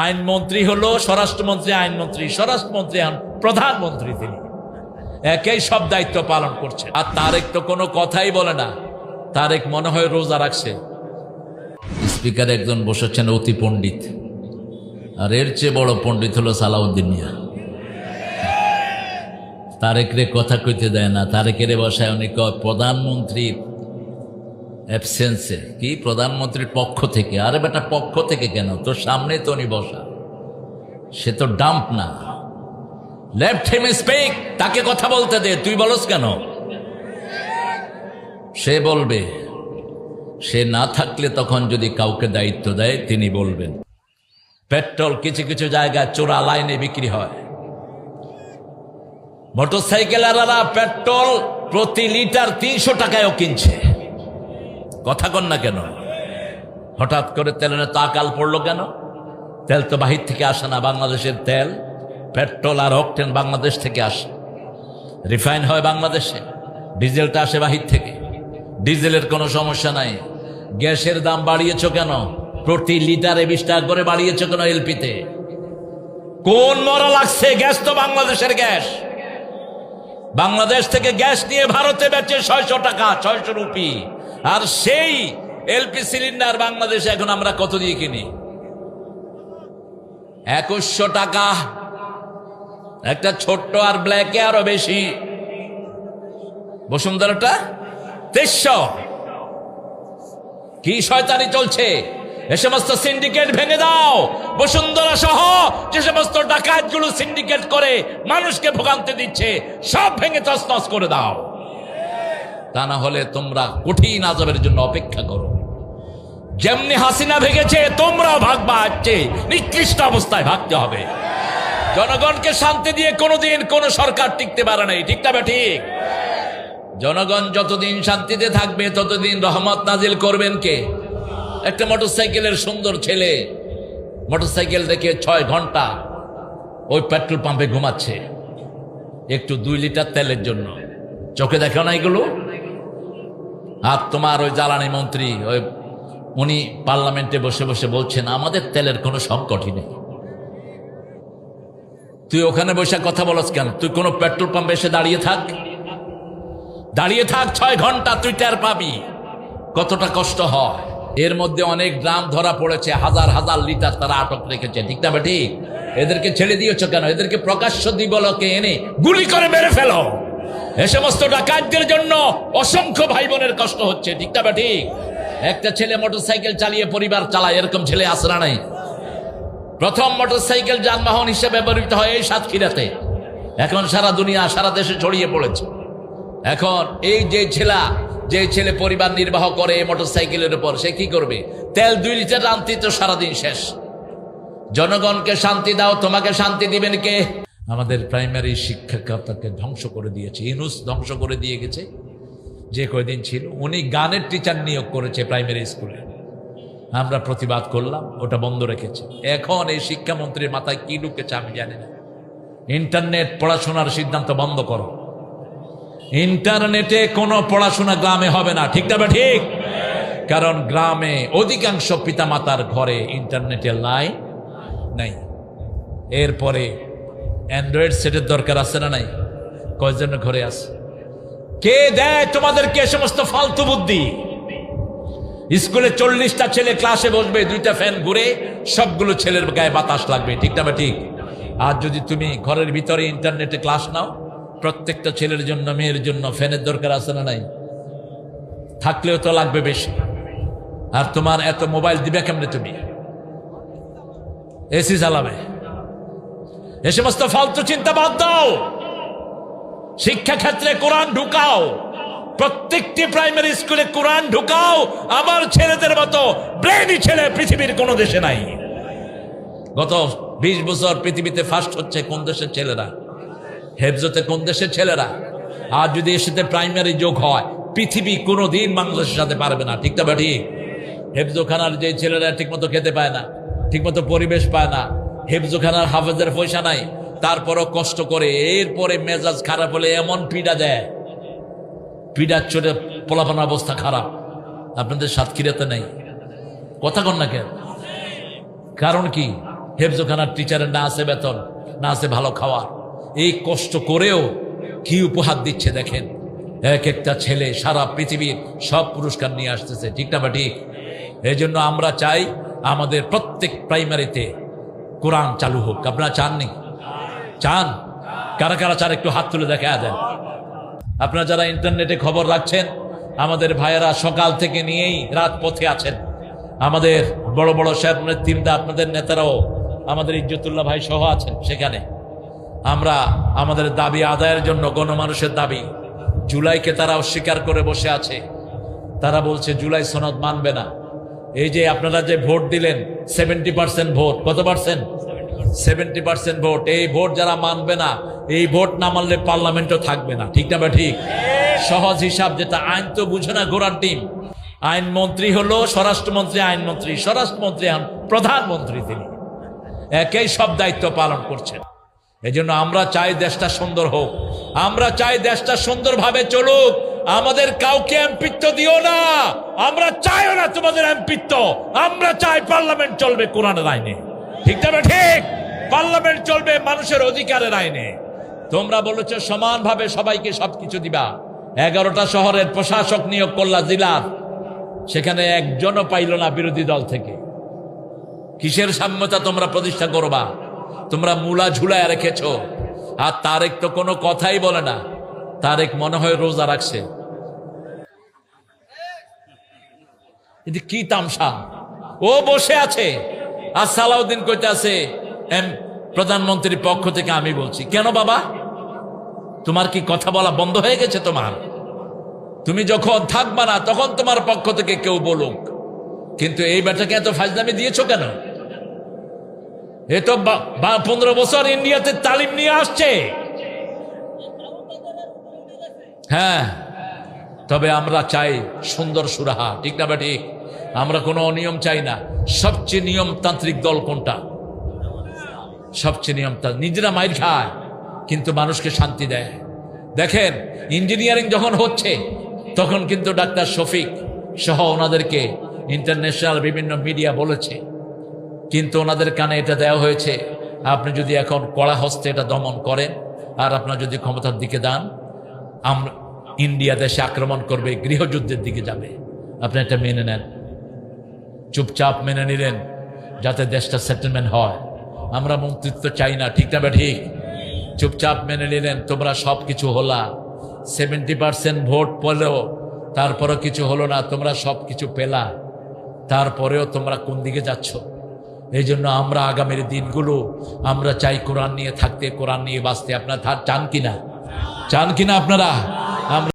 আইনমন্ত্রী হলো স্বরাষ্ট্রমন্ত্রী, আইনমন্ত্রী স্বরাষ্ট্রমন্ত্রী, প্রধানমন্ত্রী তিনি একই সব দায়িত্ব পালন করছে। আর তারেক তো কোনো কথাই বলে না, তারেক মনে হয় রোজা রাখছে। স্পিকার একজন বসেছেন অতি পণ্ডিত, আর এর চেয়ে বড় পণ্ডিত হলো সালাউদ্দিন মিয়া। তারেকরে কথা কইতে দেয় না, তারেকের বসায় অনেক প্রধানমন্ত্রীর অ্যাবসেন্সে, কি প্রধানমন্ত্রীর পক্ষ থেকে। আরে বেটা পক্ষ থেকে কেন, তোর সামনে তো উনি বসা, সে তো ডাম্প না। লেফট হিম স্পিক, তাকে কথা বলতে দে, তুই বলস কেন? সে বলবে, সে না থাকলে তখন যদি কাউকে দায়িত্ব দেয় তিনি বলবেন। পেট্রোল কিছু কিছু জায়গায় চোরা লাইনে বিক্রি হয়, মোটরসাইকেলাররা পেট্রোল প্রতি লিটার 300 টাকায়ও কিনছে। কথা কন না কেন? হঠাৎ করে তেলের তো আকাল পড়লো কেন? তেল তো বাহির থেকে আসে না, বাংলাদেশের তেল পেট্রোল আর অকটেন বাংলাদেশ থেকে আসে, রিফাইন হয় বাংলাদেশে, ডিজেলটা আসে বাহির থেকে। ডিজেলের কোনো সমস্যা নাই। গ্যাসের দাম বাড়িয়েছ কেন? প্রতি লিটারে 20 টাকা করে বাড়িয়েছ কেন এলপিতে? কোন মরা লাগছে? গ্যাস তো বাংলাদেশের গ্যাস। বাংলাদেশ থেকে গ্যাস নিয়ে ভারতে বেচে 600 টাকা, 600 রুপি। আর সেই এলপি সিলিন্ডার বাংলাদেশে এখন আমরা কত দিয়ে কিনি? 2100 টাকা। একটা ছোট্ট আর ব্ল্যাকে আরো বেশি, বসুন্ধরাটা 2300। কি শয়তানি চলছে! এ সমস্ত সিন্ডিকেট ভেঙে দাও। বসুন্ধরা সহ যে সমস্ত ডাকাতগুলো সিন্ডিকেট করে মানুষকে ভোগান্তি দিচ্ছে, সব ভেঙে তছনছ করে দাও। তা না হলে তোমরা কঠিন আযাবের জন্য অপেক্ষা করো। যেমনি হাসিনা ভেঙেছে তোমরাও ভাগবা, আসছে নিকৃষ্ট অবস্থায় ভাগতে হবে। জনগণকে শান্তি দিয়ে কোনোদিন কোন সরকার টিকতে পারে নাই, ঠিক না ঠিক? জনগণ যতদিন শান্তিতে থাকবে ততদিন রহমত নাজিল করবেন কে? একটা মোটরসাইকেলের সুন্দর ছেলে মোটরসাইকেল রেখে 6 ঘন্টা ওই পেট্রোল পাম্পে ঘুমাচ্ছে একটু 2 লিটার তেলের জন্য। চোখে দেখো না এগুলো? আর তোমার ওই জ্বালানি মন্ত্রী উনি পার্লামেন্টে বসে বসে বলছেন আমাদের তেলের কোনো সংকটই নেই। তুই ওখানে বসে কথা বলছ কেন? তুই কোনো পেট্রোল পাম্পে এসে দাঁড়িয়ে থাক 6 ঘন্টা, তুই টের পাবি কতটা কষ্ট হয়। এর মধ্যে অনেক ড্রাম ধরা পড়েছে, হাজার হাজার লিটার তারা আটক রেখেছে, ঠিক না ঠিক? এদেরকে ছেড়ে দিয়েছ কেন? এদেরকে প্রকাশ্য দিবলকে এনে গুলি করে মেরে ফেলো। এ সমস্ত ডাকাতদের জন্য অসংখ্য ভাই বোনের কষ্ট হচ্ছে, ঠিক না ঠিক? একটা ছেলে মোটরসাইকেল চালিয়ে পরিবার চালায়, এরকম ছেলে আসরা নাই। প্রথম মোটরসাইকেল যানবাহন হিসেবে ব্যবহৃত হয় এই সাতক্ষীরাতে, এখন সারা দুনিয়া সারা দেশে ছড়িয়ে পড়েছে। এখন এই যে ছেলে পরিবার নির্বাহ করে এই মোটরসাইকেলের উপর, সে কি করবে? তেল 2 লিটার আনতে তো সারাদিন শেষ। জনগণকে শান্তি দাও, তোমাকে শান্তি দিবেন কে? আমাদের প্রাইমারি শিক্ষকতাকে ধ্বংস করে দিয়েছে, ইউনূস ধ্বংস করে দিয়ে গেছে। যে কয়দিন ছিল উনি গানের টিচার নিয়োগ করেছে প্রাইমারি স্কুলে, আমরা প্রতিবাদ করলাম, ওটা বন্ধ রেখেছে। এখন এই শিক্ষামন্ত্রীর মাথায় কি ঢুকেছে আমি জানি না। ইন্টারনেট পড়াশোনার সিদ্ধান্ত বন্ধ করো। ইন্টারনেটে কোনো পড়াশোনা গ্রামে হবে না, ঠিক না ঠিক? কারণ গ্রামে অধিকাংশ পিতামাতার ঘরে ইন্টারনেটের লাইন নাই। এরপরে অ্যান্ড্রয়েড সেটের দরকার আছে না নাই? কয়জনের ঘরে আছে? কে দেয় তোমাদেরকে সমস্ত ফালতু বুদ্ধি? স্কুলে 40টা ছেলে ক্লাসে বসবে, 2টা ফ্যান ঘুরে সবগুলো ছেলের গায়ে বাতাস লাগবে, ঠিক না ঠিক? আর যদি তুমি ঘরের ভিতরে ইন্টারনেটে ক্লাস নাও, প্রত্যেকটা ছেলের জন্য মেয়ের জন্য ফ্যানের দরকার আছে না নাই? থাকলেও তো লাগবে বেশি। আর তোমার এত মোবাইল দিবে কেমনে? তুমি এসি চালাবে? এ সমস্ত ফালতু চিন্তা বাদ দাও। শিক্ষা ক্ষেত্রে কোরআন ঢুকাও, প্রত্যেকটি প্রাইমারি স্কুলে কোরআন ঢুকাও। আবার ছেলেদের মতো ব্রেনি ছেলে পৃথিবীর কোন দেশে নাই। গত 20 বছর পৃথিবীতে ফার্স্ট হচ্ছে কোন দেশের ছেলেরা? হেফজতে কোন দেশের ছেলেরা? আর যদি এর সাথে প্রাইমারি যোগ হয়, পৃথিবী কোনোদিন বাংলাদেশের সাথে পারবে না, ঠিক না ঠিক? হেফজোখানার যে ছেলেরা ঠিকমতো খেতে পায় না, ঠিকমতো পরিবেশ পায় না, হেফজোখানার হাফেজের পয়সা নাই, তারপরও কষ্ট করে, এরপরে মেজাজ খারাপ হলে এমন পীড়া দেয়, পীড়ার চোটে পোলাপান অবস্থা খারাপ। আপনাদের সাতক্ষীরাতে নেই? কথা কন না কেন? কারণ কি? হেফজোখানার টিচারের না আছে বেতন, না আছে ভালো খাওয়ার। এই কষ্ট করেও কি উপহার দিচ্ছে দেখেন। এক একটা ছেলে সারা পৃথিবীর সব পুরস্কার নিয়ে আসতেছে, ঠিক না বা ঠিক? এই জন্য আমরা চাই আমাদের প্রত্যেক প্রাইমারিতে কোরআন চালু হোক। আপনারা চাননি? চান? কারা কারা চান একটু হাত তুলে দেখা দেন। আপনারা যারা ইন্টারনেটে খবর রাখছেন, আমাদের ভাইয়েরা সকাল থেকে নিয়েই রাত পথে আছেন। আমাদের বড় বড় সাহেব নেতৃবৃন্দ, আপনাদের নেতারাও, আমাদের ইজ্জতুল্লাহ ভাই সহ আছেন সেখানে। আমরা আমাদের দাবি আদায়ের জন্য, গণমানুষের দাবি, জুলাইকে তারা অস্বীকার করে বসে আছে। তারা বলছে জুলাই সনদ মানবে না। এই যে আপনারা যে ভোট দিলেন 70% ভোট, কত পার্সেন্ট? 70% ভোট। এই ভোট যারা মানবে না, এই ভোট না মানলে পার্লামেন্টও থাকবে না, ঠিক না বা ঠিক? সহজ হিসাব যেটা, আইন তো বুঝে না ঘোড়ার ডিম। আইনমন্ত্রী হলো স্বরাষ্ট্রমন্ত্রী, আইনমন্ত্রী, স্বরাষ্ট্রমন্ত্রী হন প্রধানমন্ত্রী, তিনি একই সব দায়িত্ব পালন করছেন। এই জন্য আমরা চাই দেশটা সুন্দর হোক, আমরা চাই দেশটা সুন্দরভাবে চলুক। আমাদের কাউকে এমপিত্ব দিও না, আমরা চাইও না তোমাদের এমপিত্ব। আমরা চাই পার্লামেন্ট চলবে কোরআনের আইনে, ঠিক না ঠিক? পার্লামেন্ট চলবে মানুষের অধিকারের আইনে। তোমরা বলেছো সমানভাবে সবাইকে সবকিছু দিবা। 11টা শহরের প্রশাসক নিয়োগ করলা জেলার, সেখানে একজনও পাইল না বিরোধী দল থেকে। কিসের সাম্যতা তোমরা প্রতিষ্ঠা করবা? তোমরা মূলা ঝুলায় রেখেছ। আর তারেক তো কোনো কথাই বলে না। তারেক মনে হয় রোজা রাখছে। কি তামসা! ও বসে আছে আর সালাউদ্দিন কইতে আছে প্রধানমন্ত্রীর পক্ষ থেকে আমি বলছি। কেন বাবা, তোমার কি কথা বলা বন্ধ হয়ে গেছে? তুমি যখন থাকবা না তখন তোমার পক্ষ থেকে কেউ বলুক। কিন্তু এই বেটাকে এত ফাজলামি দিয়েছো কেন? এ তো 15 বছর ইন্ডিয়াতে তালিম নিয়ে আসছে। হ্যাঁ, তবে আমরা চাই সুন্দর সুরাহা, ঠিক না ঠিক? আমরা কোনো অনিয়ম চাই না। সবচেয়ে নিয়মতান্ত্রিক দল কোনটা? সবচেয়ে নিয়মতান্ত্রিক। নিজেরা মাইর খায় কিন্তু মানুষকে শান্তি দেয়। দেখেন, ইঞ্জিনিয়ারিং যখন হচ্ছে তখন কিন্তু ডাক্তার শফিক সহ ওনাদেরকে ইন্টারন্যাশনাল বিভিন্ন মিডিয়া বলেছে, কিন্তু ওনাদের কানে এটা দেওয়া হয়েছে, আপনি যদি এখন কড়া হস্তে এটা দমন করেন আর আপনার যদি ক্ষমতার দিকে দান, আমরা ইন্ডিয়া দেশে আক্রমণ করবে, গৃহযুদ্ধের দিকে যাবে। আপনি এটা মেনে নেন, চুপচাপ মেনে নিলেন যাতে দেশটা সেটেলমেন্ট হয়। আমরা মন্ত্রিত্ব চাই না, ঠিক না ঠিক? চুপচাপ মেনে নিলেন, তোমরা সব কিছু হলা। 70% ভোট পেলেও তারপরও কিছু হলো না, তোমরা সব কিছু পেলা, তারপরেও তোমরা কোন দিকে যাচ্ছ? এই জন্য আমরা আগামীর দিনগুলো আমরা চাই কোরআন নিয়ে থাকতে, কোরআন নিয়ে বাঁচতে। আপনারা চান কিনা? চান কিনা আপনারা? আমরা